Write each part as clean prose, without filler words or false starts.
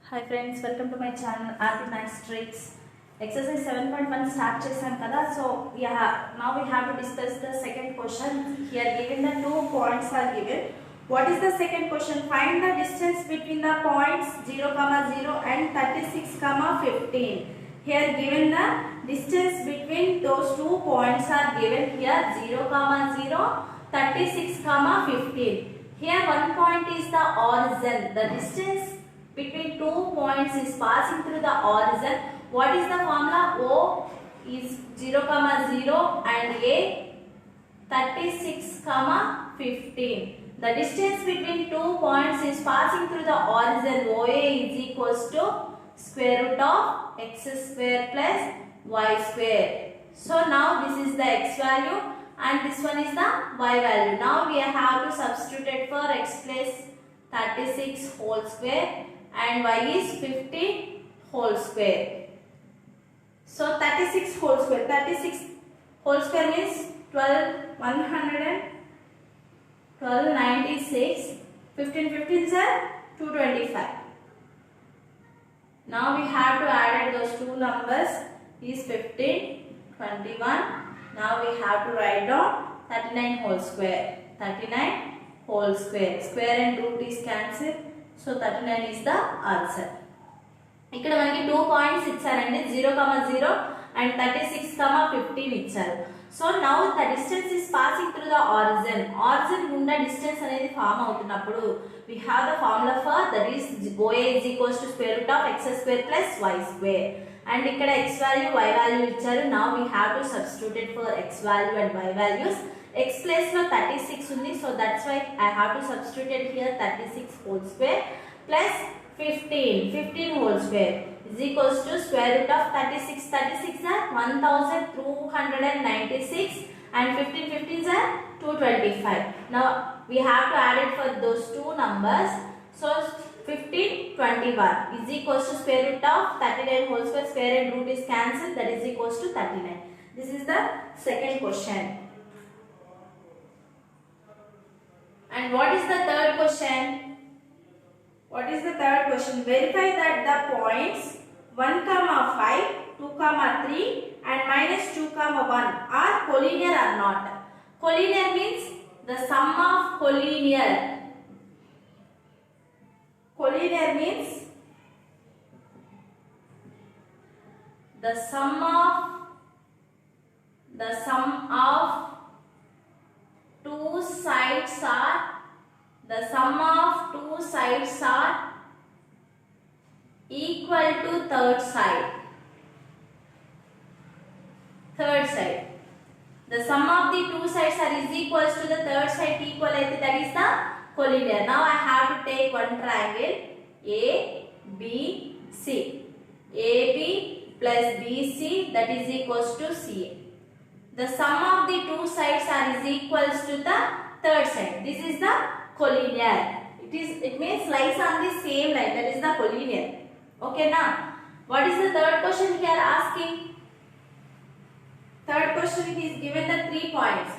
Hi friends, welcome to my channel RP Nice Tricks. Exercise 7.1 start chesam kada. So now we have to discuss the second question. Here given the 2 points are given. What is the second question? Find the distance between the points 0, 0 and 36, 15. Here given the distance between those 2 points are given here 0, 0, 36, 15. Here one point is the origin. The distance between 2 points is passing through the origin. What is the formula? O is 0, 0 and A 36, 15. The distance between 2 points is passing through the origin. OA is equals to square root of x square plus y square. So now this is the x value and this one is the y value. Now we have to substitute it for x plus 36 whole square and y is 50 whole square. So 36 whole square. 36 whole square means 1296. 15 15s are 225. Now we have to add those two numbers is 15, 21. Now we have to write down 39 whole square. 39 whole square. Square and root is cancelled. So 39 is the answer. ఇక్కడ మనకి 2 points ఇచ్చారండి 0, 0 and 36, 15 ఇచ్చారు. So now the distance is passing through the origin. Origin గుండా distance అనేది form అవుతున్నప్పుడు we have the formula for that is OA is equals to square root of x square plus y square. And ఇక్కడ x value y value ఇచ్చారు. Now we have to substitute it for x value and y values. X place లో 36 ఉంది. So that's why I have to substitute it here 36 whole square plus 15 whole square is equals to square root of 36. 36 are 1296 and 15 15s are 225. Now we have to add it for those two numbers. So 15 21 is equals to square root of 39 whole square. Square and root is cancelled. That is equals to 39. This is the second question. And what is the third question? What is the third question? Verify that the points 1, 5, 2, 3 and minus 2, 1 are collinear or not. Collinear means the sum of collinear. Collinear means the sum of two sides are equal to third side. The sum of the two sides are is equals to the third side equal, that is the collinear. Now I have to take one triangle A, B, C. AB plus BC, that is equals to CA. The sum of the two sides are is equals to the third side. This is the collinear. It means lies on the same line. That is the collinear. Okay, now what is the third question here asking? Third question is given the 3 points.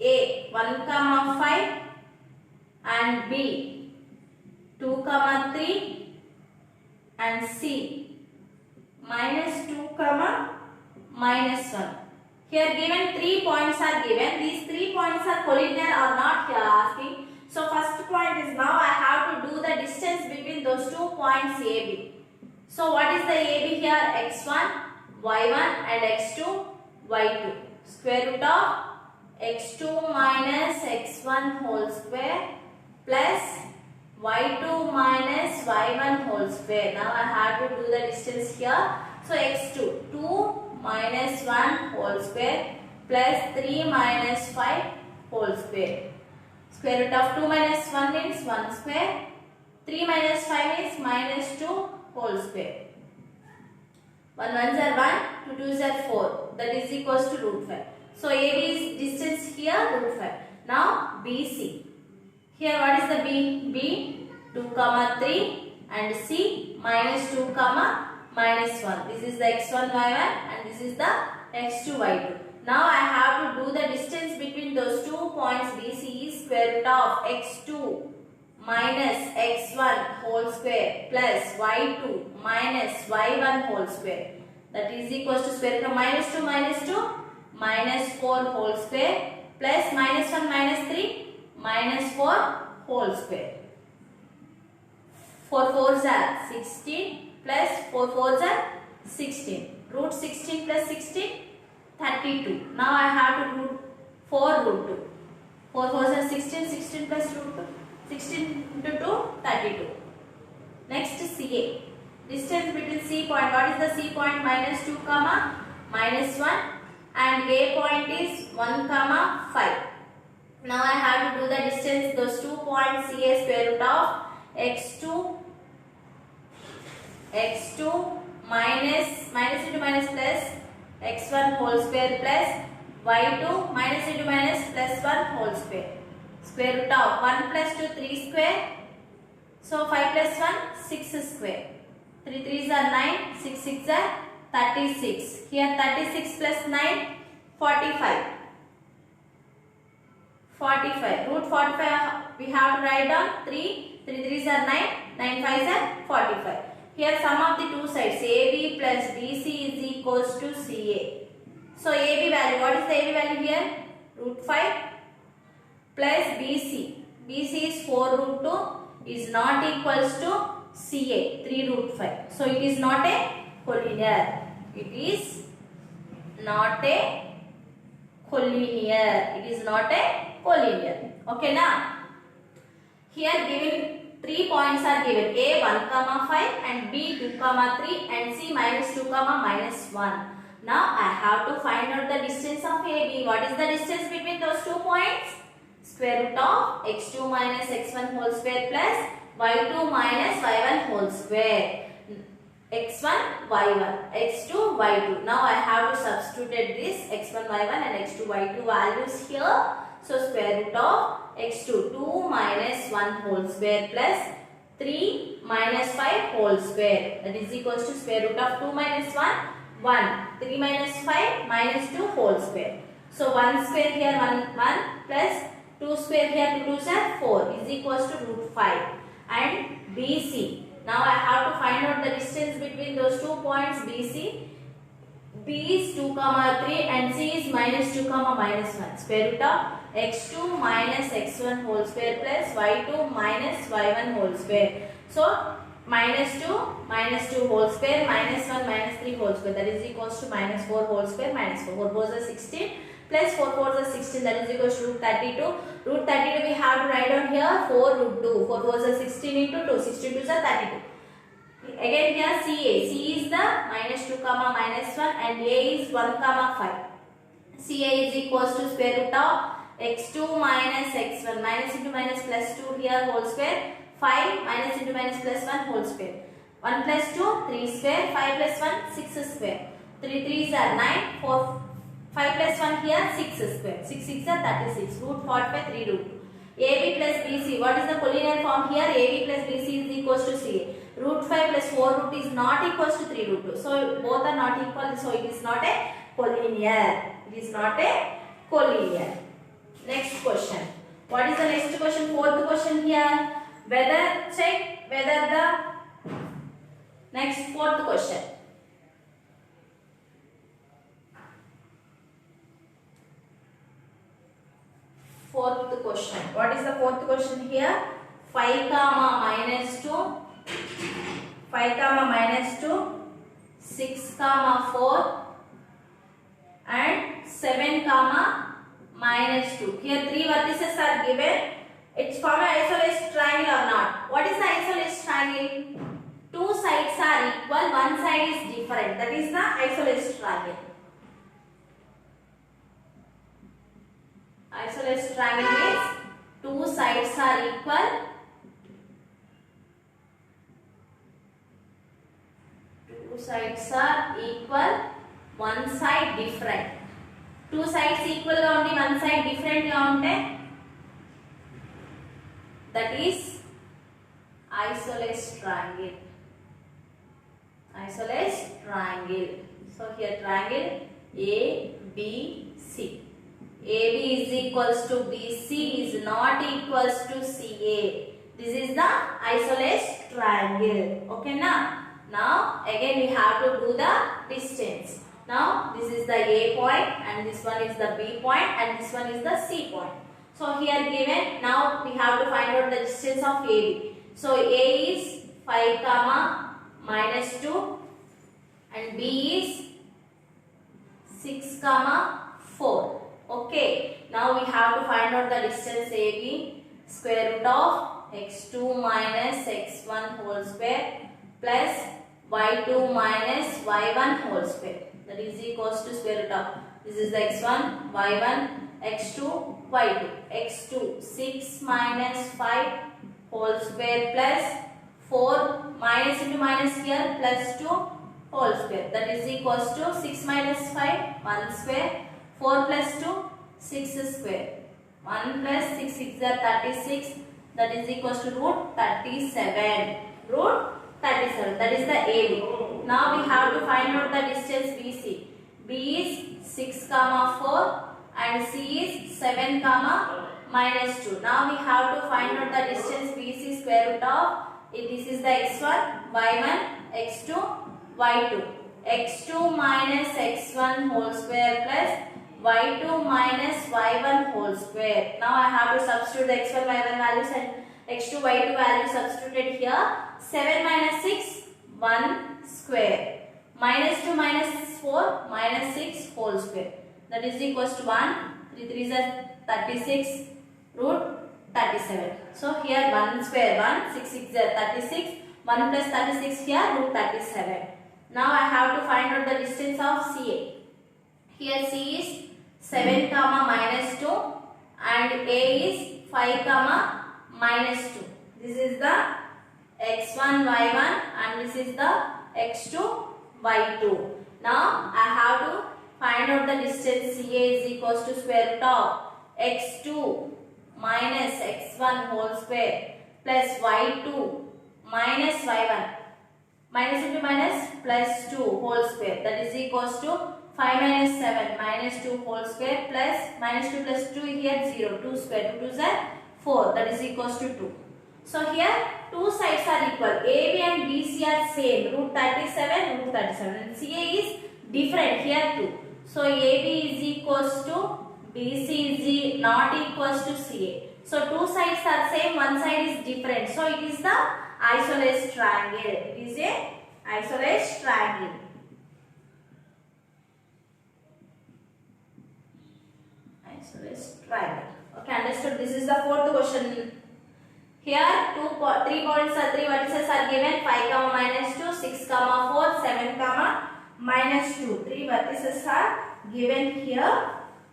A 1, 5 and B 2, 3 and C minus 2, minus 1. Here given 3 points are given. These 3 points are collinear or not here asking. So first point is now I have to do the distance between those 2 points AB. So what is the AB here? X1, Y1 and X2, Y2. Square root of X2 minus X1 whole square plus Y2 minus Y1 whole square. Now I have to do the distance here. So X2, 2 minus 1 whole square plus 3 minus 5 whole square. Square root of 2 minus 1 means 1 square. 3 minus 5 is minus 2 whole square. 1 1s are 1, 2 2s are 4. That is equals to root 5. So AB is distance here root 5. Now BC. Here what is the B? B 2, 3 and C minus 2, minus 1. This is the x1, y1 and this is the x2, y2. Now I have to do the distance between those 2 points. BC is square root of x2 minus x1 whole square plus y2 minus y1 whole square. That is equals to square root of minus 2 minus 4 whole square plus minus 1 minus 3 minus 4 whole square. 4 4s are 16 plus 4 4s are 16. Root 16 plus 16, 32. Now I have to root 4 root 2. 4 4s are 16, 16 plus root 2. 16 into 2, 32. Next CA. Distance between C point. What is the C point? Minus 2 comma minus 1 and A point is 1 comma 5. Now I have to do the distance. Those 2 points CA square root of x2 minus into minus plus x1 whole square plus y2 minus into minus plus 1 whole square. Square root of 1 plus 2 3 square. So 5 plus 1 6 square. 3 3s are 9, 6 6 are 36. Here 36 plus 9 45. 45. Root 45 we have to write down 3. 3 3s are 9, 9 5s are 45. Here sum of the two sides AB plus BC is equals to CA. So AB value, what is the AB value here? Root 5 plus BC. BC is 4 root 2 is not equals to CA 3 root 5. So it is not a collinear. It is not a collinear. It is not a collinear. Okay now. Here given 3 points are given. A 1 comma 5 and B 2 comma 3 and C minus 2 comma minus 1. Now I have to find out the distance of AB. What is the distance between those 2 points? Square root of x2 minus x1 whole square plus y2 minus y1 whole square. x1 y1, x2 y2. Now I have to substitute this x1 y1 and x2 y2 values here. So square root of x2 2 minus 1 whole square plus 3 minus 5 whole square. That is equals to square root of 2 minus 1 1. 3 minus 5 minus 2 whole square. So 1 square here 1 plus 2 square here 2 2s are 4 is equals to root 5. And BC. Now I have to find out the distance between those 2 points BC. B is 2 comma 3 and C is minus 2 comma minus 1. Square root of x2 minus x1 whole square plus y2 minus y1 whole square. So minus 2 whole square minus 1 minus 3 whole square, that is equals to minus 4 whole square minus 4. 4 4s are 16 plus 4 4s are 16, that is equals to root 32. Root 32 we have to write down here 4 root 2. 4 4s are 16 into 2. 16 2s are 32. Again here CA. C is the minus 2 comma minus 1 and A is 1 comma 5. CA is equals to square root of x2 minus x1 minus into minus plus 2 here whole square 5 minus into minus plus 1 whole square. 1 plus 2 3 square, 5 plus 1 6 square. 3 3s are 9, 4 5 plus 1 here 6 square. 6 6 are 36. Root 45 3 root 2. AB plus BC. What is the collinear form here? AB plus BC is equals to CA. Root 5 plus 4 root is not equals to 3 root 2. So both are not equal. So it is not a collinear. It is not a collinear. Next question. What is the next question? Fourth question here. Check whether the next fourth question. Fourth question. What is the fourth question here? 5 comma minus 2, 5 comma minus 2, 6 comma 4 and 7 comma minus 2. Here 3 vertices are given. It's from an isosceles triangle or not? What is the isosceles triangle? 2 sides are equal, one side is different. That is the isosceles triangle. Isosceles triangle means 2 sides are equal, 2 sides are equal, one side different. 2 sides equal ga undi, one side different ga unte, that is isosceles triangle. Isosceles triangle. So here triangle ABC. AB is equals to BC is not equals to CA. This is the isosceles triangle. Okay na? Now again we have to do the distance. Now this is the A point and this one is the B point and this one is the C point. So here given, now we have to find out the distance of AB. So A is 5 comma minus 2 and B is 6 comma 4. Okay. Now we have to find out the distance AB. Square root of x2 minus x1 whole square plus y2 minus y1 whole square. That is equals to square root of, this is the x1, y1, x2, y2. x2 6 minus 5 whole square plus 4 minus into minus here plus 2 whole square. That is equals to 6 minus 5 1 square, 4 plus 2 6 square. 1 plus 6 6 are 36. That is equals to root 37. Root 37. That is the AB. Now we have to find out the distance BC. B is 6 comma 4 and C is 7 comma minus 2. Now we have to find out the distance BC square root of, this is the x1, y1, x2, y2. x2 minus x1 whole square plus y2 minus y1 whole square. Now I have to substitute the x1, y1 values and x2, y2 values substituted here. 7 minus 6, 1 square. Minus 2 minus 4, minus 6 whole square. That is equals to 1. 3 3 is 36, root 37. So here 1 square, 1, 6 6 is 36. 1 plus 36 here, root 37. Now I have to find out the distance of CA. Here C is 7 comma minus 2 and A is 5 comma minus 2. This is the x1 y1 and this is the x2 y2. Now I have to find out the distance CA is equals to square root of x2 minus x1 whole square plus y2 minus y1. Minus into minus plus 2 whole square. That is equals to 5 minus 7 minus 2 whole square plus minus 2 plus 2 here 0. 2 square. 2 2 is 4. That is equals to 2. So here two sides are equal. AB and BC are same. Root 37, root 37. And CA is different here too. So AB is equals to BC is not equals to CA. So two sides are same. One side is different. So it is the isosceles triangle. It is a isosceles triangle. Isosceles triangle. Okay, understood. This is the fourth question. Here 3 points are 3 vertices are given. 5 comma minus 2, 6 comma 4, 7 comma minus 2. 3 vertices are given here.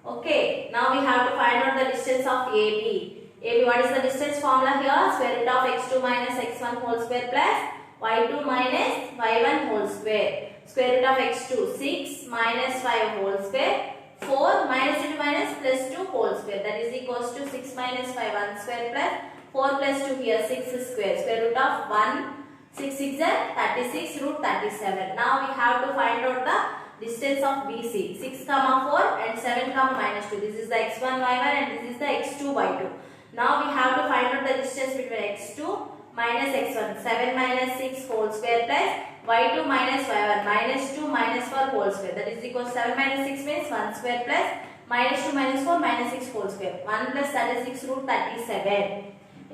Okay. Now we have to find out the distance of AB. AB, what is the distance formula here? Square root of x2 minus x1 whole square plus y2 minus y1 whole square. Square root of x2 6 minus 5 whole square. 4 minus into minus plus 2 whole square. That is equals to 6 minus 5 1 square plus 4 plus 2 here 6 square. Square root of 1 6 6 is 36 root 37. Now we have to find out the distance of BC. 6 comma 4 and 7 comma minus 2. This is the x1 y1 and this is the x2 y2. Now we have to find out the distance between x2 minus x1. 7 minus 6 whole square plus y2 minus y1 minus 2 minus 4 whole square. That is equal to 7 minus 6 means 1 square plus minus 2 minus 4 minus 6 whole square. 1 plus 36 root 37.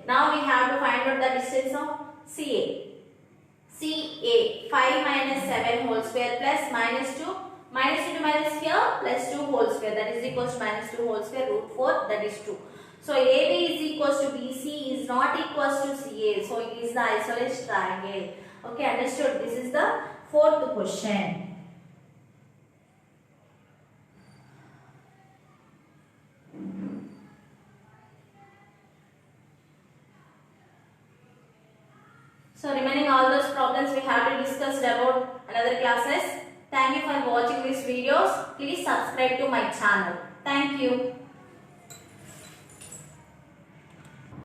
Now we have to find out the distance of CA. CA 5 minus 7 whole square plus minus 2 minus into minus here plus 2 whole square. That is equal to minus 2 whole square root 4. That is 2. So AB is equals to BC is not equals to CA. So it is the isosceles triangle. Okay, understood. This is the fourth question. So remaining all those problems we have to discuss about another classes. Thank you for watching these videos. Please subscribe to my channel. Thank you.